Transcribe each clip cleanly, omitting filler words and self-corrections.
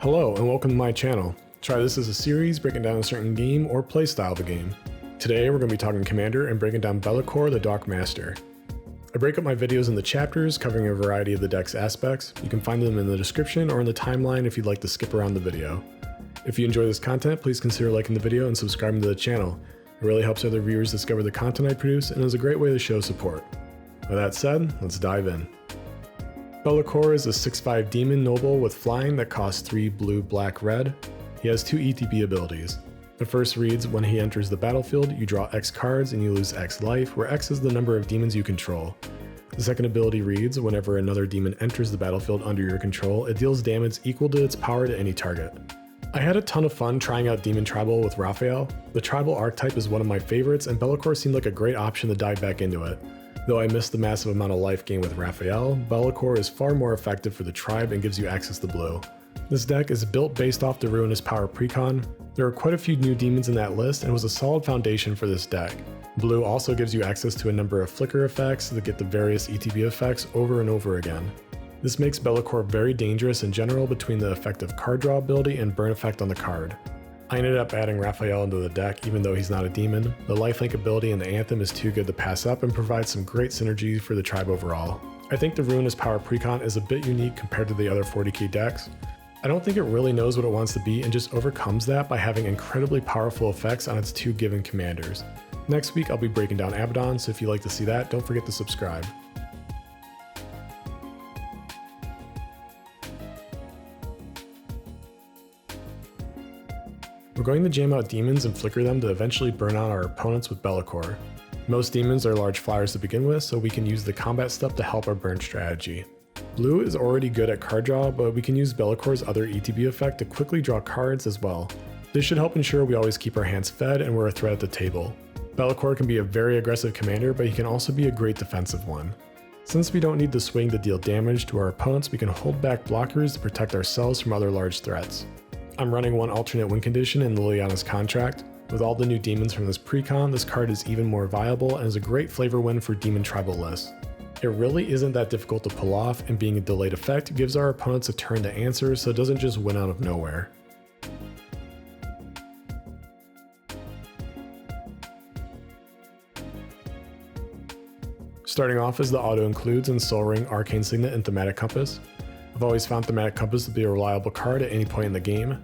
Hello and welcome to my channel. Try this as a series breaking down a certain game or playstyle of a game. Today we're going to be talking Commander and breaking down Be'lakor the Dark Master. I break up my videos into chapters covering a variety of the deck's aspects. You can find them in the description or in the timeline if you'd like to skip around the video. If you enjoy this content, please consider liking the video and subscribing to the channel. It really helps other viewers discover the content I produce and is a great way to show support. With that said, let's dive in. Be'lakor is a 6/5 demon noble with flying that costs 3 blue, black, red. He has 2 ETB abilities. The first reads, when he enters the battlefield, you draw X cards and you lose X life, where X is the number of demons you control. The second ability reads, whenever another demon enters the battlefield under your control, it deals damage equal to its power to any target. I had a ton of fun trying out Demon Tribal with Raphael. The tribal archetype is one of my favorites, and Be'lakor seemed like a great option to dive back into it. Though I missed the massive amount of life gain with Raphael, Be'lakor is far more effective for the tribe and gives you access to blue. This deck is built based off the Ruinous Power precon. There are quite a few new demons in that list and was a solid foundation for this deck. Blue also gives you access to a number of flicker effects that get the various ETB effects over and over again. This makes Be'lakor very dangerous in general between the effective card draw ability and burn effect on the card. I ended up adding Raphael into the deck even though he's not a demon. The lifelink ability in the Anthem is too good to pass up and provides some great synergy for the tribe overall. I think the Ruinous Power precon is a bit unique compared to the other 40k decks. I don't think it really knows what it wants to be and just overcomes that by having incredibly powerful effects on its 2 given commanders. Next week I'll be breaking down Abaddon, so if you'd like to see that, don't forget to subscribe. We're going to jam out demons and flicker them to eventually burn out our opponents with Be'lakor. Most demons are large flyers to begin with, so we can use the combat stuff to help our burn strategy. Blue is already good at card draw, but we can use Be'lakor's other ETB effect to quickly draw cards as well. This should help ensure we always keep our hands fed and we're a threat at the table. Be'lakor can be a very aggressive commander, but he can also be a great defensive one. Since we don't need the swing to deal damage to our opponents, we can hold back blockers to protect ourselves from other large threats. I'm running one alternate win condition in Liliana's contract. With all the new demons from this precon, this card is even more viable and is a great flavor win for demon tribal lists. It really isn't that difficult to pull off, and being a delayed effect gives our opponents a turn to answer so it doesn't just win out of nowhere. Starting off is the auto includes in Soul Ring, Arcane Signet, and Thematic Compass. I've always found Thematic Compass to be a reliable card at any point in the game.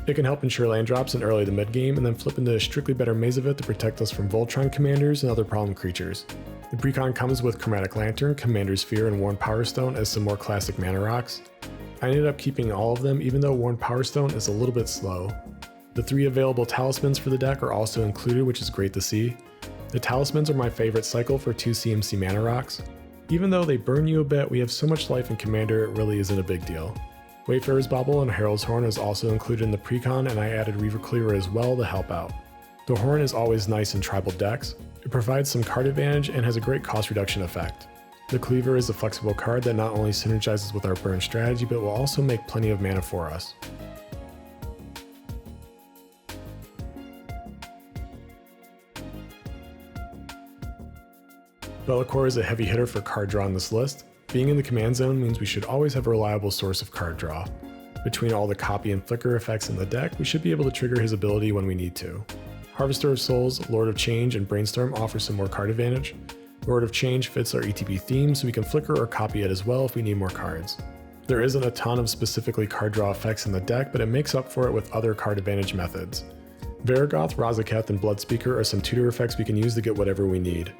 It can help ensure land drops in early to mid game and then flip into a strictly better Maze of It to protect us from Voltron commanders and other problem creatures. The precon comes with Chromatic Lantern, Commander's Fear, and Worn Power Stone as some more classic mana rocks. I ended up keeping all of them even though Worn Power Stone is a little bit slow. The 3 available talismans for the deck are also included, which is great to see. The talismans are my favorite cycle for 2 CMC mana rocks. Even though they burn you a bit, we have so much life in Commander it really isn't a big deal. Wayfarer's Bauble and Herald's Horn is also included in the precon, and I added Reaver Cleaver as well to help out. The Horn is always nice in tribal decks. It provides some card advantage and has a great cost reduction effect. The Cleaver is a flexible card that not only synergizes with our burn strategy but will also make plenty of mana for us. Be'lakor is a heavy hitter for card draw in this list. Being in the command zone means we should always have a reliable source of card draw. Between all the copy and flicker effects in the deck, we should be able to trigger his ability when we need to. Harvester of Souls, Lord of Change, and Brainstorm offer some more card advantage. Lord of Change fits our ETB theme, so we can flicker or copy it as well if we need more cards. There isn't a ton of specifically card draw effects in the deck, but it makes up for it with other card advantage methods. Varragoth, Razaketh, and Bloodspeaker are some tutor effects we can use to get whatever we need.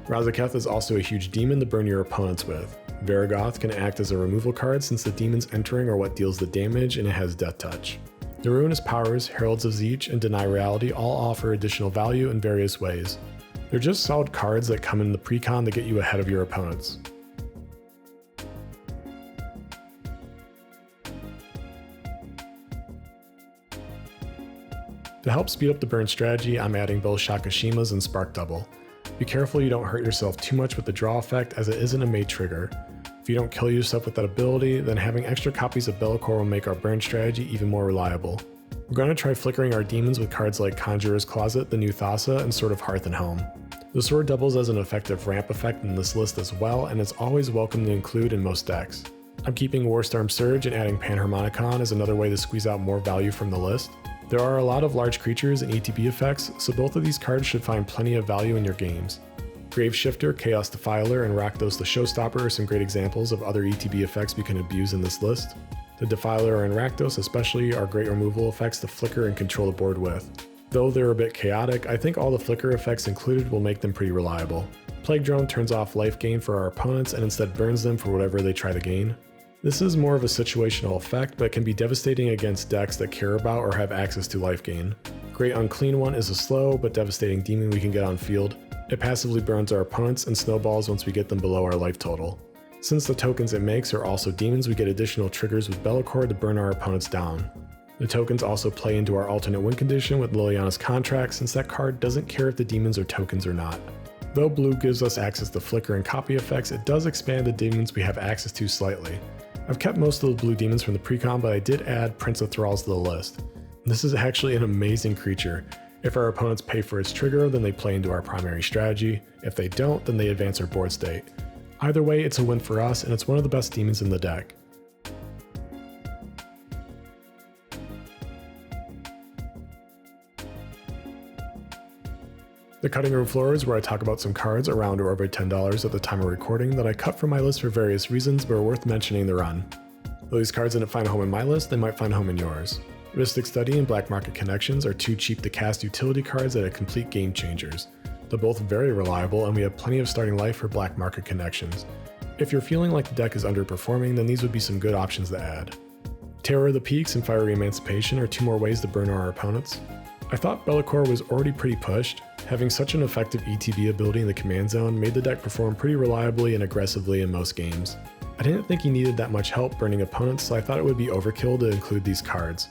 Razaketh is also a huge demon to burn your opponents with. Varragoth can act as a removal card since the demons entering are what deals the damage and it has Death Touch. The Ruinous Powers, Heralds of Tzeentch, and Deny Reality all offer additional value in various ways. They're just solid cards that come in the precon to get you ahead of your opponents. To help speed up the burn strategy, I'm adding both Shakashimas and Spark Double. Be careful you don't hurt yourself too much with the draw effect as it isn't a mate trigger. If you don't kill yourself with that ability, then having extra copies of Be'lakor will make our burn strategy even more reliable. We're going to try flickering our demons with cards like Conjurer's Closet, the new Thassa, and Sword of Hearth and Home. The sword doubles as an effective ramp effect in this list as well, and it's always welcome to include in most decks. I'm keeping Warstorm Surge and adding Panharmonicon as another way to squeeze out more value from the list. There are a lot of large creatures and ETB effects, so both of these cards should find plenty of value in your games. Graveshifter, Chaos Defiler, and Rakdos the Showstopper are some great examples of other ETB effects we can abuse in this list. The Defiler and Rakdos especially are great removal effects to flicker and control the board with. Though they're a bit chaotic, I think all the flicker effects included will make them pretty reliable. Plague Drone turns off life gain for our opponents and instead burns them for whatever they try to gain. This is more of a situational effect, but can be devastating against decks that care about or have access to life gain. Great Unclean One is a slow but devastating demon we can get on field. It passively burns our opponents and snowballs once we get them below our life total. Since the tokens it makes are also demons, we get additional triggers with Be'lakor to burn our opponents down. The tokens also play into our alternate win condition with Liliana's Contract, since that card doesn't care if the demons are tokens or not. Though blue gives us access to flicker and copy effects, it does expand the demons we have access to slightly. I've kept most of the blue demons from the precon, but I did add Prince of Thralls to the list. This is actually an amazing creature. If our opponents pay for its trigger, then they play into our primary strategy. If they don't, then they advance our board state. Either way, it's a win for us, and it's one of the best demons in the deck. The cutting room floor is where I talk about some cards around or over $10 at the time of recording that I cut from my list for various reasons but are worth mentioning the run. Though these cards didn't find a home in my list, they might find a home in yours. Mystic Study and Black Market Connections are two cheap to cast utility cards that are complete game changers. They're both very reliable and we have plenty of starting life for Black Market Connections. If you're feeling like the deck is underperforming, then these would be some good options to add. Terror of the Peaks and Fiery Emancipation are two more ways to burn our opponents. I thought Be'lakor was already pretty pushed. Having such an effective ETB ability in the command zone made the deck perform pretty reliably and aggressively in most games. I didn't think he needed that much help burning opponents, so I thought it would be overkill to include these cards.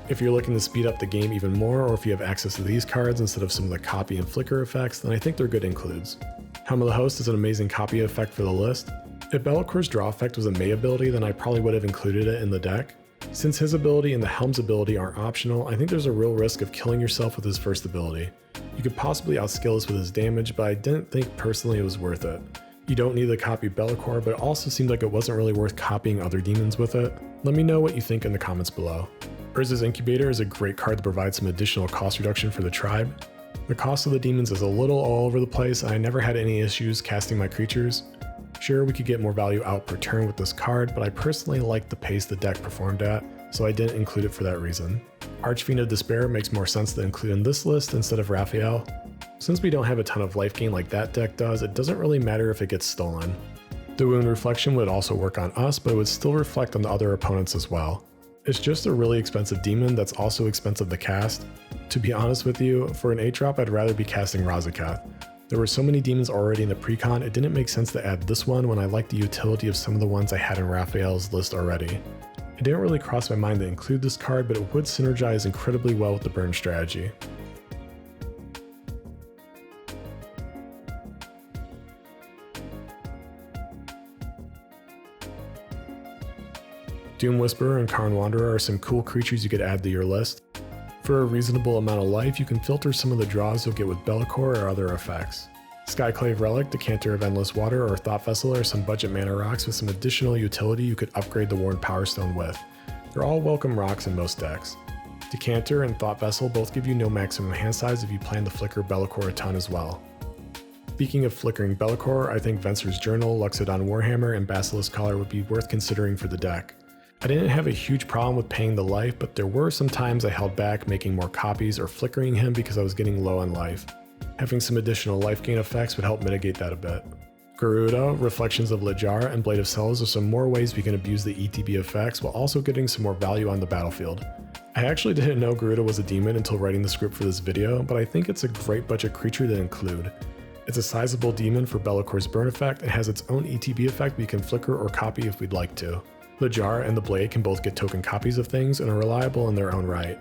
If you're looking to speed up the game even more, or if you have access to these cards instead of some of the copy and flicker effects, then I think they're good includes. Helm of the Host is an amazing copy effect for the list. If Bellacor's draw effect was a May ability, then I probably would have included it in the deck. Since his ability and the Helm's ability aren't optional, I think there's a real risk of killing yourself with his first ability. You could possibly outskill us with his damage, but I didn't think personally it was worth it. You don't need to copy Be'lakor, but it also seemed like it wasn't really worth copying other demons with it. Let me know what you think in the comments below. Urza's Incubator is a great card to provide some additional cost reduction for the tribe. The cost of the demons is a little all over the place, and I never had any issues casting my creatures. Sure, we could get more value out per turn with this card, but I personally liked the pace the deck performed at, so I didn't include it for that reason. Archfiend of Despair makes more sense to include in this list instead of Raphael. Since we don't have a ton of life gain like that deck does, it doesn't really matter if it gets stolen. The Wound Reflection would also work on us, but it would still reflect on the other opponents as well. It's just a really expensive demon that's also expensive to cast. To be honest with you, for an 8-drop I'd rather be casting Razakath. There were so many demons already in the precon, it didn't make sense to add this one when I liked the utility of some of the ones I had in Raphael's list already. It didn't really cross my mind to include this card, but it would synergize incredibly well with the burn strategy. Doom Whisperer and Karn Wanderer are some cool creatures you could add to your list. For a reasonable amount of life, you can filter some of the draws you'll get with Be'lakor or other effects. Skyclave Relic, Decanter of Endless Water, or Thought Vessel are some budget mana rocks with some additional utility you could upgrade the Worn Power Stone with. They're all welcome rocks in most decks. Decanter and Thought Vessel both give you no maximum hand size if you plan to flicker Be'lakor a ton as well. Speaking of flickering Be'lakor, I think Venser's Journal, Luxodon Warhammer, and Basilisk Collar would be worth considering for the deck. I didn't have a huge problem with paying the life, but there were some times I held back making more copies or flickering him because I was getting low on life. Having some additional life gain effects would help mitigate that a bit. Garuda, Reflections of Lijar, and Blade of Cells are some more ways we can abuse the ETB effects while also getting some more value on the battlefield. I actually didn't know Garuda was a demon until writing the script for this video, but I think it's a great budget creature to include. It's a sizable demon for Be'lakor's burn effect and has its own ETB effect we can flicker or copy if we'd like to. Lijar and the Blade can both get token copies of things and are reliable in their own right.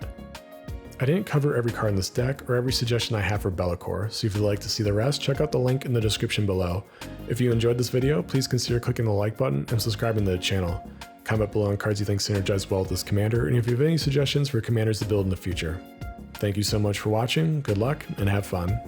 I didn't cover every card in this deck or every suggestion I have for Be'lakor, so if you'd like to see the rest, check out the link in the description below. If you enjoyed this video, please consider clicking the like button and subscribing to the channel. Comment below on cards you think synergize well with this commander, and if you have any suggestions for commanders to build in the future. Thank you so much for watching, good luck, and have fun.